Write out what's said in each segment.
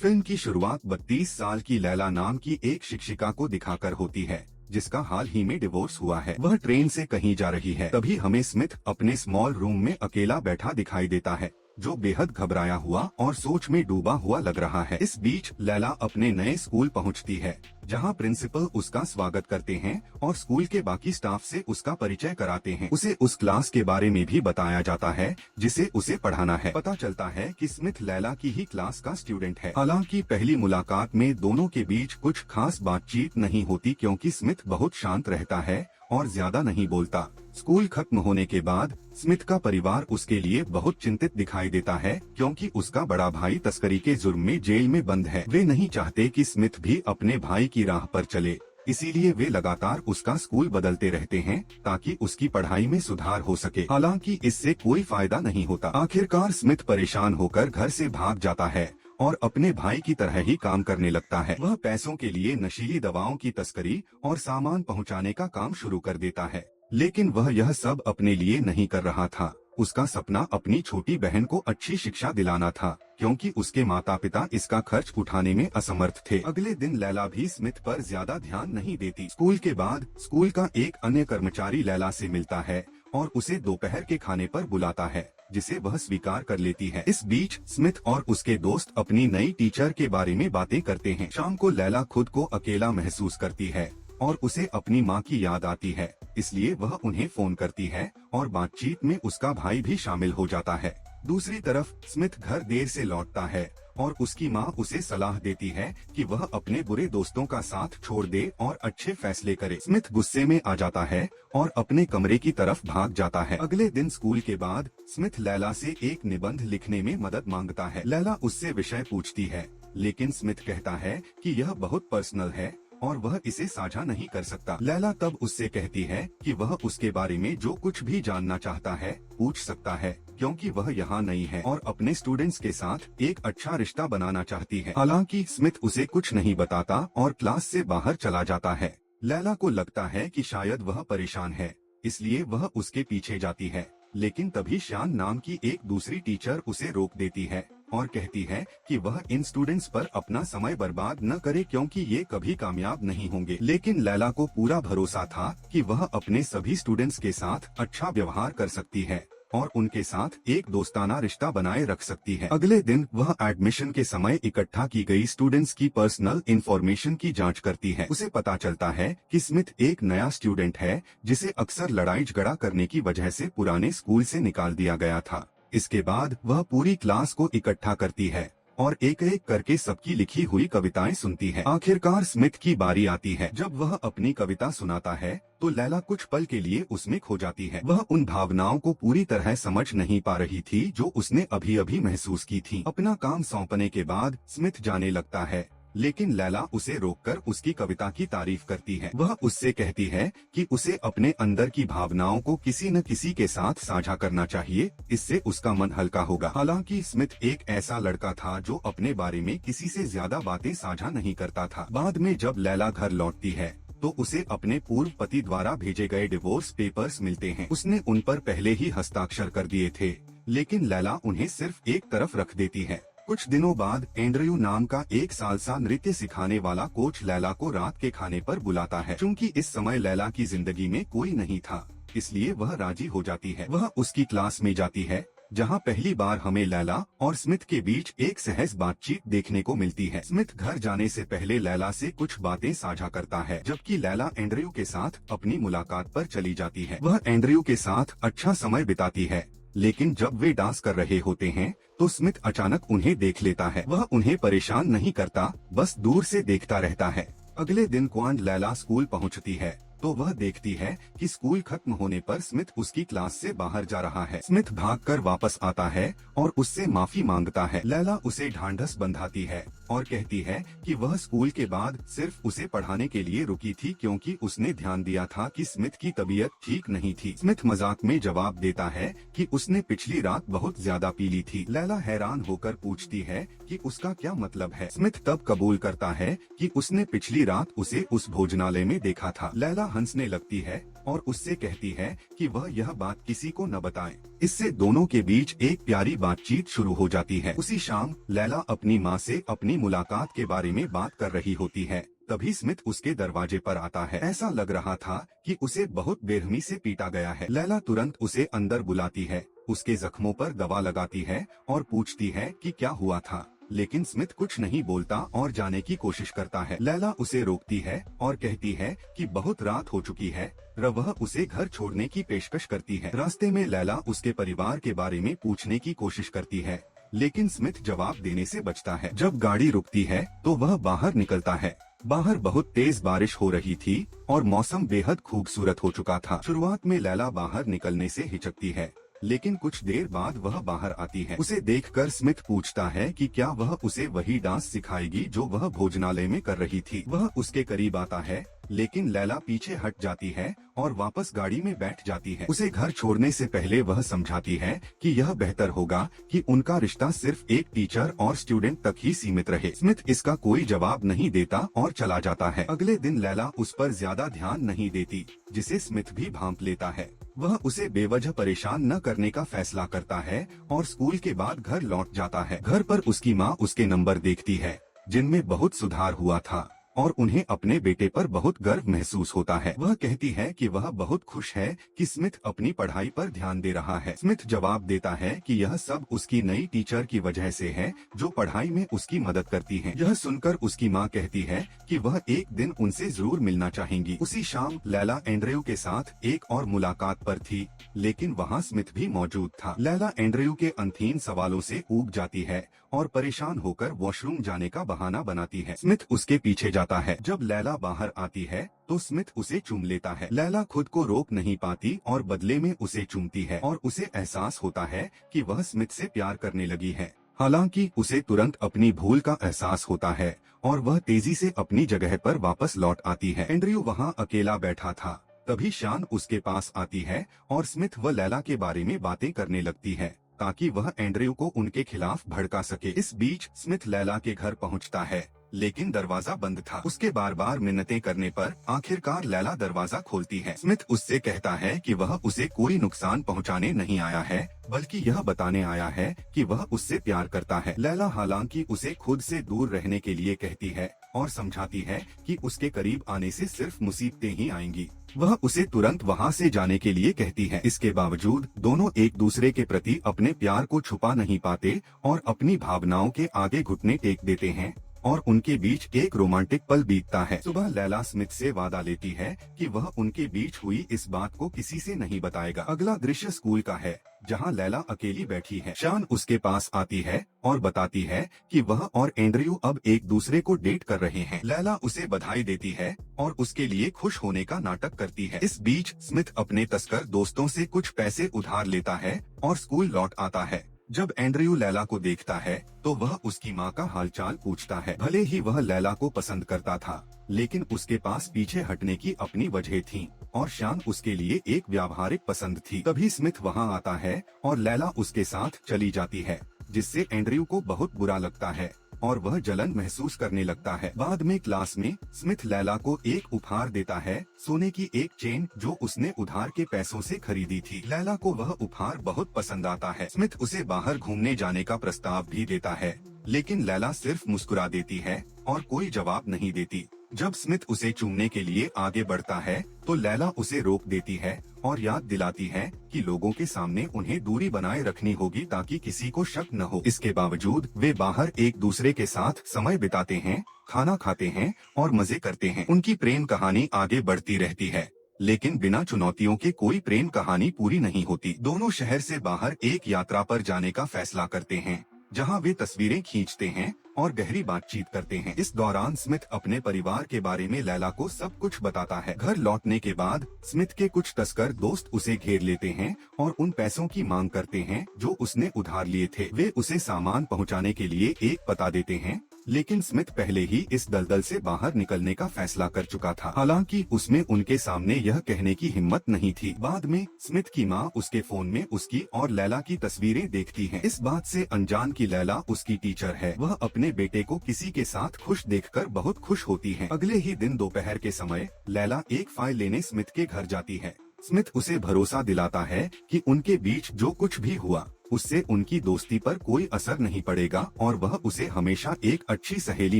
Film की शुरुआत 32 साल की लैला नाम की एक शिक्षिका को दिखाकर होती है, जिसका हाल ही में डिवोर्स हुआ है। वह ट्रेन से कहीं जा रही है, तभी हमें स्मिथ अपने स्मॉल रूम में अकेला बैठा दिखाई देता है, जो बेहद घबराया हुआ और सोच में डूबा हुआ लग रहा है। इस बीच लैला अपने नए स्कूल पहुंचती है, जहां प्रिंसिपल उसका स्वागत करते हैं और स्कूल के बाकी स्टाफ से उसका परिचय कराते हैं। उसे उस क्लास के बारे में भी बताया जाता है जिसे उसे पढ़ाना है। पता चलता है कि स्मिथ लैला की ही क्लास का स्टूडेंट है। हालांकि पहली मुलाकात में दोनों के बीच कुछ खास बातचीत नहीं होती, क्योंकि स्मिथ बहुत शांत रहता है और ज्यादा नहीं बोलता। स्कूल खत्म होने के बाद स्मिथ का परिवार उसके लिए बहुत चिंतित दिखाई देता है, क्योंकि उसका बड़ा भाई तस्करी के जुर्म में जेल में बंद है। वे नहीं चाहते कि स्मिथ भी अपने भाई की राह पर चले, इसीलिए वे लगातार उसका स्कूल बदलते रहते हैं ताकि उसकी पढ़ाई में सुधार हो सके। हालांकि इससे कोई फायदा नहीं होता। आखिरकार स्मिथ परेशान होकर घर से भाग जाता है और अपने भाई की तरह ही काम करने लगता है। वह पैसों के लिए नशीली दवाओं की तस्करी और सामान पहुंचाने का काम शुरू कर देता है, लेकिन वह यह सब अपने लिए नहीं कर रहा था। उसका सपना अपनी छोटी बहन को अच्छी शिक्षा दिलाना था, क्योंकि उसके माता पिता इसका खर्च उठाने में असमर्थ थे। अगले दिन लैला भी स्मिथ पर ज्यादा ध्यान नहीं देती। स्कूल के बाद स्कूल का एक अन्य कर्मचारी लैला से मिलता है और उसे दोपहर के खाने पर बुलाता है, जिसे वह स्वीकार कर लेती है। इस बीच स्मिथ और उसके दोस्त अपनी नई टीचर के बारे में बातें करते हैं। शाम को लैला खुद को अकेला महसूस करती है और उसे अपनी माँ की याद आती है, इसलिए वह उन्हें फोन करती है और बातचीत में उसका भाई भी शामिल हो जाता है। दूसरी तरफ स्मिथ घर देर से लौटता है और उसकी माँ उसे सलाह देती है कि वह अपने बुरे दोस्तों का साथ छोड़ दे और अच्छे फैसले करे। स्मिथ गुस्से में आ जाता है और अपने कमरे की तरफ भाग जाता है। अगले दिन स्कूल के बाद स्मिथ लैला से एक निबंध लिखने में मदद मांगता है। लैला उससे विषय पूछती है, लेकिन स्मिथ कहता है कि यह बहुत पर्सनल है और वह इसे साझा नहीं कर सकता। लैला तब उससे कहती है कि वह उसके बारे में जो कुछ भी जानना चाहता है पूछ सकता है, क्योंकि वह यहाँ नहीं है और अपने स्टूडेंट्स के साथ एक अच्छा रिश्ता बनाना चाहती है। हालांकि स्मिथ उसे कुछ नहीं बताता और क्लास से बाहर चला जाता है। लैला को लगता है कि शायद वह परेशान है, इसलिए वह उसके पीछे जाती है, लेकिन तभी शान नाम की एक दूसरी टीचर उसे रोक देती है और कहती है कि वह इन स्टूडेंट्स पर अपना समय बर्बाद न करे, क्योंकि ये कभी कामयाब नहीं होंगे। लेकिन लैला को पूरा भरोसा था कि वह अपने सभी स्टूडेंट्स के साथ अच्छा व्यवहार कर सकती है और उनके साथ एक दोस्ताना रिश्ता बनाए रख सकती है। अगले दिन वह एडमिशन के समय इकट्ठा की गई स्टूडेंट्स की पर्सनल इंफॉर्मेशन की जांच करती है। उसे पता चलता है कि स्मिथ एक नया स्टूडेंट है, जिसे अक्सर लड़ाई झगड़ा करने की वजह से पुराने स्कूल से निकाल दिया गया था। इसके बाद वह पूरी क्लास को इकट्ठा करती है और एक एक करके सबकी लिखी हुई कविताएं सुनती है। आखिरकार स्मिथ की बारी आती है। जब वह अपनी कविता सुनाता है तो लैला कुछ पल के लिए उसमें खो जाती है। वह उन भावनाओं को पूरी तरह समझ नहीं पा रही थी जो उसने अभी अभी महसूस की थी। अपना काम सौंपने के बाद स्मिथ जाने लगता है, लेकिन लैला उसे रोककर उसकी कविता की तारीफ करती है। वह उससे कहती है कि उसे अपने अंदर की भावनाओं को किसी न किसी के साथ साझा करना चाहिए, इससे उसका मन हल्का होगा। हालांकि स्मिथ एक ऐसा लड़का था जो अपने बारे में किसी से ज्यादा बातें साझा नहीं करता था। बाद में जब लैला घर लौटती है तो उसे अपने पूर्व पति द्वारा भेजे गए डिवोर्स पेपर्स मिलते हैं। उसने उन पर पहले ही हस्ताक्षर कर दिए थे, लेकिन लैला उन्हें सिर्फ एक तरफ रख देती है। कुछ दिनों बाद एंड्रयू नाम का एक सालसा नृत्य सिखाने वाला कोच लैला को रात के खाने पर बुलाता है। चूंकि इस समय लैला की जिंदगी में कोई नहीं था, इसलिए वह राजी हो जाती है। वह उसकी क्लास में जाती है, जहां पहली बार हमें लैला और स्मिथ के बीच एक सहज बातचीत देखने को मिलती है। स्मिथ घर जाने से पहले लैला से कुछ बातें साझा करता है, जबकि लैला एंड्रयू के साथ अपनी मुलाकात पर चली जाती है। वह एंड्रयू के साथ अच्छा समय बिताती है, लेकिन जब वे डांस कर रहे होते हैं तो स्मिथ अचानक उन्हें देख लेता है। वह उन्हें परेशान नहीं करता, बस दूर से देखता रहता है। अगले दिन क्वांड लैला स्कूल पहुंचती है तो वह देखती है कि स्कूल खत्म होने पर स्मिथ उसकी क्लास से बाहर जा रहा है। स्मिथ भागकर वापस आता है और उससे माफी मांगता है। लैला उसे ढांढस बंधाती है और कहती है कि वह स्कूल के बाद सिर्फ उसे पढ़ाने के लिए रुकी थी, क्योंकि उसने ध्यान दिया था कि स्मिथ की तबीयत ठीक नहीं थी। स्मिथ मजाक में जवाब देता है कि उसने पिछली रात बहुत ज्यादा पी ली थी। लैला हैरान होकर पूछती है कि उसका क्या मतलब है। स्मिथ तब कबूल करता है कि उसने पिछली रात उसे उस भोजनालय में देखा था। लैला हंसने लगती है और उससे कहती है कि वह यह बात किसी को न बताए। इससे दोनों के बीच एक प्यारी बातचीत शुरू हो जाती है। उसी शाम लैला अपनी माँ से अपनी मुलाकात के बारे में बात कर रही होती है। तभी स्मिथ उसके दरवाजे पर आता है। ऐसा लग रहा था कि उसे बहुत बेरहमी से पीटा गया है। लैला तुरंत उसे अंदर बुलाती है, उसके जख्मों पर दवा लगाती है और पूछती है कि क्या हुआ था, लेकिन स्मिथ कुछ नहीं बोलता और जाने की कोशिश करता है। लैला उसे रोकती है और कहती है कि बहुत रात हो चुकी है। वह उसे घर छोड़ने की पेशकश करती है। रास्ते में लैला उसके परिवार के बारे में पूछने की कोशिश करती है, लेकिन स्मिथ जवाब देने से बचता है। जब गाड़ी रुकती है तो वह बाहर निकलता है। बाहर बहुत तेज बारिश हो रही थी और मौसम बेहद खूबसूरत हो चुका था। शुरुआत में लैला बाहर निकलने से हिचकती है, लेकिन कुछ देर बाद वह बाहर आती है। उसे देखकर स्मिथ पूछता है कि क्या वह उसे वही डांस सिखाएगी जो वह भोजनालय में कर रही थी। वह उसके करीब आता है, लेकिन लैला पीछे हट जाती है और वापस गाड़ी में बैठ जाती है। उसे घर छोड़ने से पहले वह समझाती है कि यह बेहतर होगा कि उनका रिश्ता सिर्फ एक टीचर और स्टूडेंट तक ही सीमित रहे। स्मिथ इसका कोई जवाब नहीं देता और चला जाता है। अगले दिन लैला उस पर ज्यादा ध्यान नहीं देती, जिसे स्मिथ भी भांप लेता है। वह उसे बेवजह परेशान न करने का फैसला करता है और स्कूल के बाद घर लौट जाता है। घर पर उसकी माँ उसके नंबर देखती है, जिनमें बहुत सुधार हुआ था, और उन्हें अपने बेटे पर बहुत गर्व महसूस होता है। वह कहती है कि वह बहुत खुश है कि स्मिथ अपनी पढ़ाई पर ध्यान दे रहा है। स्मिथ जवाब देता है कि यह सब उसकी नई टीचर की वजह से है, जो पढ़ाई में उसकी मदद करती है। यह सुनकर उसकी माँ कहती है कि वह एक दिन उनसे जरूर मिलना चाहेंगी। उसी शाम लैला एंड्रयू के साथ एक और मुलाकात पर थी, लेकिन वहाँ स्मिथ भी मौजूद था। लैला एंड्रयू के अनथीन सवालों से ऊब जाती है और परेशान होकर वॉशरूम जाने का बहाना बनाती है। स्मिथ उसके पीछे जाता है। जब लैला बाहर आती है तो स्मिथ उसे चूम लेता है। लैला खुद को रोक नहीं पाती और बदले में उसे चूमती है और उसे एहसास होता है कि वह स्मिथ से प्यार करने लगी है। हालांकि उसे तुरंत अपनी भूल का एहसास होता है और वह तेजी से अपनी जगह पर वापस लौट आती है। एंड्रयू वहाँ अकेला बैठा था। तभी शान उसके पास आती है और स्मिथ व लैला के बारे में बातें करने लगती है, ताकि वह एंड्रयू को उनके खिलाफ भड़का सके। इस बीच स्मिथ लैला के घर पहुंचता है, लेकिन दरवाजा बंद था। उसके बार बार मिन्नतें करने पर आखिरकार लैला दरवाजा खोलती है। स्मिथ उससे कहता है कि वह उसे कोई नुकसान पहुंचाने नहीं आया है, बल्कि यह बताने आया है कि वह उससे प्यार करता है। लैला हालांकि उसे खुद से दूर रहने के लिए कहती है और समझाती है कि उसके करीब आने से सिर्फ मुसीबतें ही आएंगी। वह उसे तुरंत वहाँ से जाने के लिए कहती है। इसके बावजूद दोनों एक दूसरे के प्रति अपने प्यार को छुपा नहीं पाते और अपनी भावनाओं के आगे घुटने टेक देते हैं और उनके बीच एक रोमांटिक पल बीतता है। सुबह लैला स्मिथ से वादा लेती है कि वह उनके बीच हुई इस बात को किसी से नहीं बताएगा। अगला दृश्य स्कूल का है, जहां लैला अकेली बैठी है। शान उसके पास आती है और बताती है कि वह और एंड्रयू अब एक दूसरे को डेट कर रहे हैं। लैला उसे बधाई देती है और उसके लिए खुश होने का नाटक करती है। इस बीच स्मिथ अपने तस्कर दोस्तों से कुछ पैसे उधार लेता है और स्कूल लौट आता है। जब एंड्रयू लैला को देखता है तो वह उसकी माँ का हालचाल पूछता है। भले ही वह लैला को पसंद करता था, लेकिन उसके पास पीछे हटने की अपनी वजह थी और शान उसके लिए एक व्यावहारिक पसंद थी। तभी स्मिथ वहाँ आता है और लैला उसके साथ चली जाती है, जिससे एंड्रयू को बहुत बुरा लगता है और वह जलन महसूस करने लगता है। बाद में क्लास में स्मिथ लैला को एक उपहार देता है, सोने की एक चेन जो उसने उधार के पैसों से खरीदी थी। लैला को वह उपहार बहुत पसंद आता है। स्मिथ उसे बाहर घूमने जाने का प्रस्ताव भी देता है, लेकिन लैला सिर्फ मुस्कुरा देती है और कोई जवाब नहीं देती। जब स्मिथ उसे चूमने के लिए आगे बढ़ता है तो लैला उसे रोक देती है और याद दिलाती है कि लोगों के सामने उन्हें दूरी बनाए रखनी होगी ताकि किसी को शक न हो। इसके बावजूद वे बाहर एक दूसरे के साथ समय बिताते हैं, खाना खाते हैं और मजे करते हैं। उनकी प्रेम कहानी आगे बढ़ती रहती है, लेकिन बिना चुनौतियों के कोई प्रेम कहानी पूरी नहीं होती। दोनों शहर से बाहर एक यात्रा पर जाने का फैसला करते हैं, जहां वे तस्वीरें खींचते हैं और गहरी बातचीत करते हैं। इस दौरान स्मिथ अपने परिवार के बारे में लैला को सब कुछ बताता है। घर लौटने के बाद स्मिथ के कुछ तस्कर दोस्त उसे घेर लेते हैं और उन पैसों की मांग करते हैं जो उसने उधार लिए थे। वे उसे सामान पहुंचाने के लिए एक पता देते हैं, लेकिन स्मिथ पहले ही इस दलदल से बाहर निकलने का फैसला कर चुका था। हालांकि उसमें उनके सामने यह कहने की हिम्मत नहीं थी। बाद में स्मिथ की मां उसके फोन में उसकी और लैला की तस्वीरें देखती है। इस बात से अनजान की लैला उसकी टीचर है। वह अपने बेटे को किसी के साथ खुश देखकर बहुत खुश होती है। अगले ही दिन दोपहर के समय लैला एक फाइल लेने स्मिथ के घर जाती है। स्मिथ उसे भरोसा दिलाता है कि उनके बीच जो कुछ भी हुआ उससे उनकी दोस्ती पर कोई असर नहीं पड़ेगा और वह उसे हमेशा एक अच्छी सहेली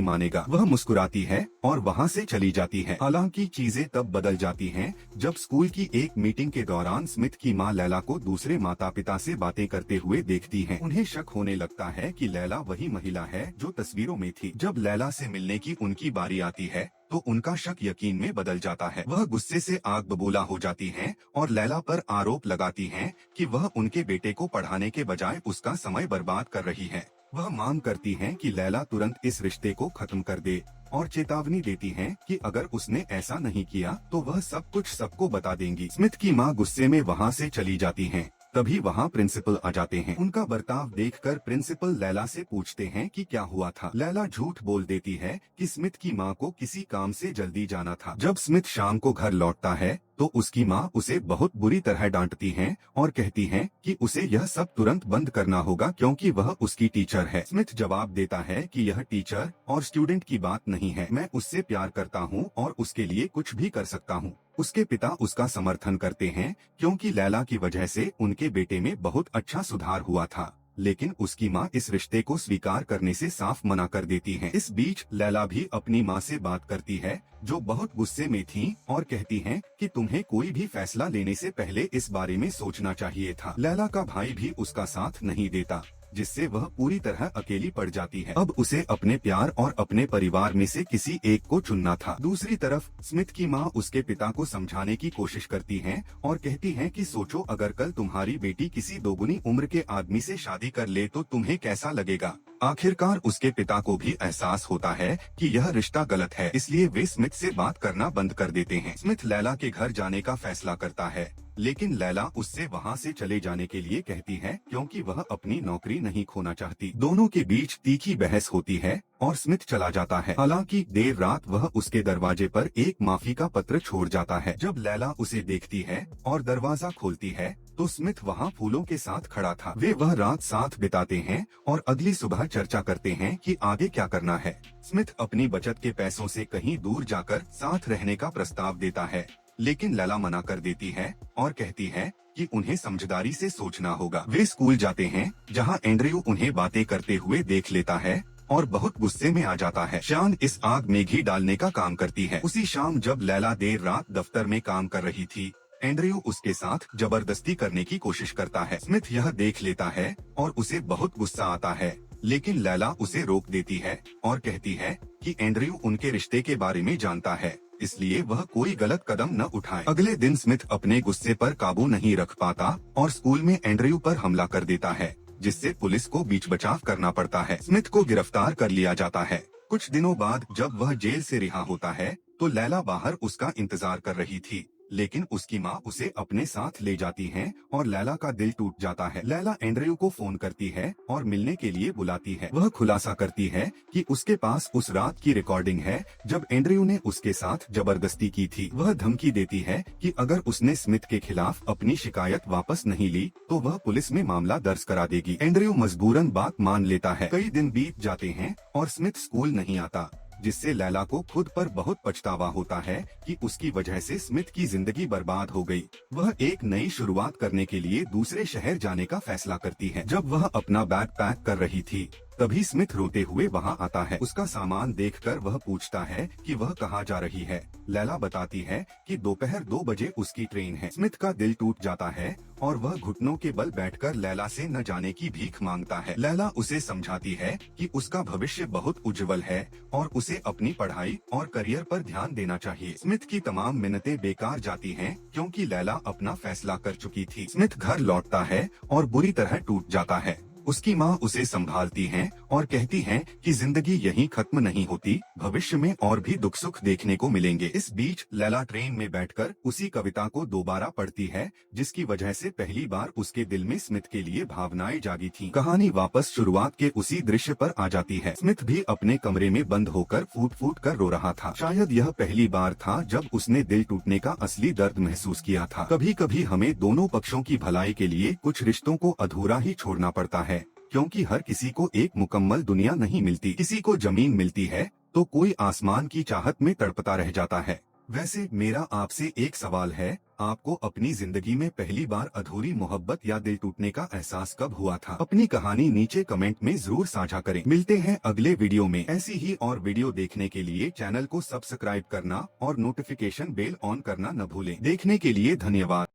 मानेगा। वह मुस्कुराती है और वहाँ से चली जाती है। हालांकि चीजें तब बदल जाती हैं जब स्कूल की एक मीटिंग के दौरान स्मिथ की मां लैला को दूसरे माता पिता से बातें करते हुए देखती है। उन्हें शक होने लगता है कि लैला वही महिला है जो तस्वीरों में थी। जब लैला से मिलने की उनकी बारी आती है तो उनका शक यकीन में बदल जाता है। वह गुस्से से आग बबूला हो जाती हैं और लैला पर आरोप लगाती हैं कि वह उनके बेटे को पढ़ाने के बजाय उसका समय बर्बाद कर रही है। वह मांग करती हैं कि लैला तुरंत इस रिश्ते को खत्म कर दे और चेतावनी देती हैं कि अगर उसने ऐसा नहीं किया तो वह सब कुछ सबको बता देंगी। स्मिथ की मां गुस्से में वहां से चली जाती हैं। तभी वहाँ प्रिंसिपल आ जाते हैं। उनका बर्ताव देखकर प्रिंसिपल लैला से पूछते हैं कि क्या हुआ था। लैला झूठ बोल देती है कि स्मिथ की मां को किसी काम से जल्दी जाना था। जब स्मिथ शाम को घर लौटता है तो उसकी मां उसे बहुत बुरी तरह डांटती हैं और कहती हैं कि उसे यह सब तुरंत बंद करना होगा क्योंकि वह उसकी टीचर है। स्मिथ जवाब देता है कि यह टीचर और स्टूडेंट की बात नहीं है। मैं उससे प्यार करता हूँ और उसके लिए कुछ भी कर सकता हूँ। उसके पिता उसका समर्थन करते हैं क्योंकि लैला की वजह से उनके बेटे में बहुत अच्छा सुधार हुआ था। लेकिन उसकी मां इस रिश्ते को स्वीकार करने से साफ मना कर देती है। इस बीच लैला भी अपनी मां से बात करती है जो बहुत गुस्से में थी और कहती हैं कि तुम्हें कोई भी फैसला लेने से पहले इस बारे में सोचना चाहिए था। लैला का भाई भी उसका साथ नहीं देता जिससे वह पूरी तरह अकेली पड़ जाती है। अब उसे अपने प्यार और अपने परिवार में से किसी एक को चुनना था। दूसरी तरफ स्मिथ की मां उसके पिता को समझाने की कोशिश करती हैं और कहती हैं कि सोचो अगर कल तुम्हारी बेटी किसी दोगुनी उम्र के आदमी से शादी कर ले तो तुम्हें कैसा लगेगा। आखिरकार उसके पिता को भी एहसास होता है कि यह रिश्ता गलत है, इसलिए वे स्मिथ से बात करना बंद कर देते हैं। स्मिथ लैला के घर जाने का फैसला करता है लेकिन लैला उससे वहां से चले जाने के लिए कहती है क्योंकि वह अपनी नौकरी नहीं खोना चाहती। दोनों के बीच तीखी बहस होती है और स्मिथ चला जाता है। हालांकि देर रात वह उसके दरवाजे पर एक माफी का पत्र छोड़ जाता है। जब लैला उसे देखती है और दरवाजा खोलती है तो स्मिथ वहां फूलों के साथ खड़ा था। वे वह रात साथ बिताते हैं और अगली सुबह चर्चा करते हैं कि आगे क्या करना है। स्मिथ अपनी बचत के पैसों से कहीं दूर जाकर साथ रहने का प्रस्ताव देता है लेकिन लैला मना कर देती है और कहती है कि उन्हें समझदारी से सोचना होगा। वे स्कूल जाते हैं जहां एंड्रयू उन्हें बातें करते हुए देख लेता है और बहुत गुस्से में आ जाता है। शान इस आग में घी डालने का काम करती है। उसी शाम जब लैला देर रात दफ्तर में काम कर रही थी एंड्रयू उसके साथ जबरदस्ती करने की कोशिश करता है। स्मिथ यह देख लेता है और उसे बहुत गुस्सा आता है लेकिन लैला उसे रोक देती है और कहती है कि एंड्रयू उनके रिश्ते के बारे में जानता है इसलिए वह कोई गलत कदम न उठाए। अगले दिन स्मिथ अपने गुस्से पर काबू नहीं रख पाता और स्कूल में एंड्रयू पर हमला कर देता है जिससे पुलिस को बीच बचाव करना पड़ता है। स्मिथ को गिरफ्तार कर लिया जाता है। कुछ दिनों बाद जब वह जेल से रिहा होता है तो लैला बाहर उसका इंतजार कर रही थी लेकिन उसकी मां उसे अपने साथ ले जाती हैं और लैला का दिल टूट जाता है। लैला एंड्रयू को फोन करती है और मिलने के लिए बुलाती है। वह खुलासा करती है कि उसके पास उस रात की रिकॉर्डिंग है जब एंड्रयू ने उसके साथ जबरदस्ती की थी। वह धमकी देती है कि अगर उसने स्मिथ के खिलाफ अपनी शिकायत वापस नहीं ली तो वह पुलिस में मामला दर्ज करा देगी। एंड्रयू मजबूरन बात मान लेता है। कई दिन बीत जाते हैं और स्मिथ स्कूल नहीं आता जिससे लैला को खुद पर बहुत पछतावा होता है कि उसकी वजह से स्मिथ की जिंदगी बर्बाद हो गई। वह एक नई शुरुआत करने के लिए दूसरे शहर जाने का फैसला करती है। जब वह अपना बैग पैक कर रही थी तभी स्मिथ रोते हुए वहां आता है। उसका सामान देखकर वह पूछता है कि वह कहां जा रही है। लैला बताती है कि दोपहर 2 बजे उसकी ट्रेन है। स्मिथ का दिल टूट जाता है और वह घुटनों के बल बैठकर लैला से न जाने की भीख मांगता है। लैला उसे समझाती है कि उसका भविष्य बहुत उज्जवल है और उसे अपनी पढ़ाई और करियर पर ध्यान देना चाहिए। स्मिथ की तमाम मिन्नतें बेकार जाती हैं क्योंकि लैला अपना फैसला कर चुकी थी। स्मिथ घर लौटता है और बुरी तरह टूट जाता है। उसकी माँ उसे संभालती हैं और कहती हैं कि जिंदगी यहीं खत्म नहीं होती, भविष्य में और भी दुख सुख देखने को मिलेंगे। इस बीच लैला ट्रेन में बैठकर उसी कविता को दोबारा पढ़ती है, जिसकी वजह से पहली बार उसके दिल में स्मिथ के लिए भावनाएं जागी थीं। कहानी वापस शुरुआत के उसी दृश्य पर आ जाती है। स्मिथ भी अपने कमरे में बंद होकर फूट फूट कर रो रहा था। शायद यह पहली बार था जब उसने दिल टूटने का असली दर्द महसूस किया था। कभी कभी हमें दोनों पक्षों की भलाई के लिए कुछ रिश्तों को अधूरा ही छोड़ना पड़ता है, क्योंकि हर किसी को एक मुकम्मल दुनिया नहीं मिलती। किसी को जमीन मिलती है तो कोई आसमान की चाहत में तड़पता रह जाता है। वैसे मेरा आपसे एक सवाल है, आपको अपनी जिंदगी में पहली बार अधूरी मोहब्बत या दिल टूटने का एहसास कब हुआ था? अपनी कहानी नीचे कमेंट में जरूर साझा करें। मिलते हैं अगले वीडियो में। ऐसी ही और वीडियो देखने के लिए चैनल को सब्सक्राइब करना और नोटिफिकेशन बेल ऑन करना न भूलें। देखने के लिए धन्यवाद।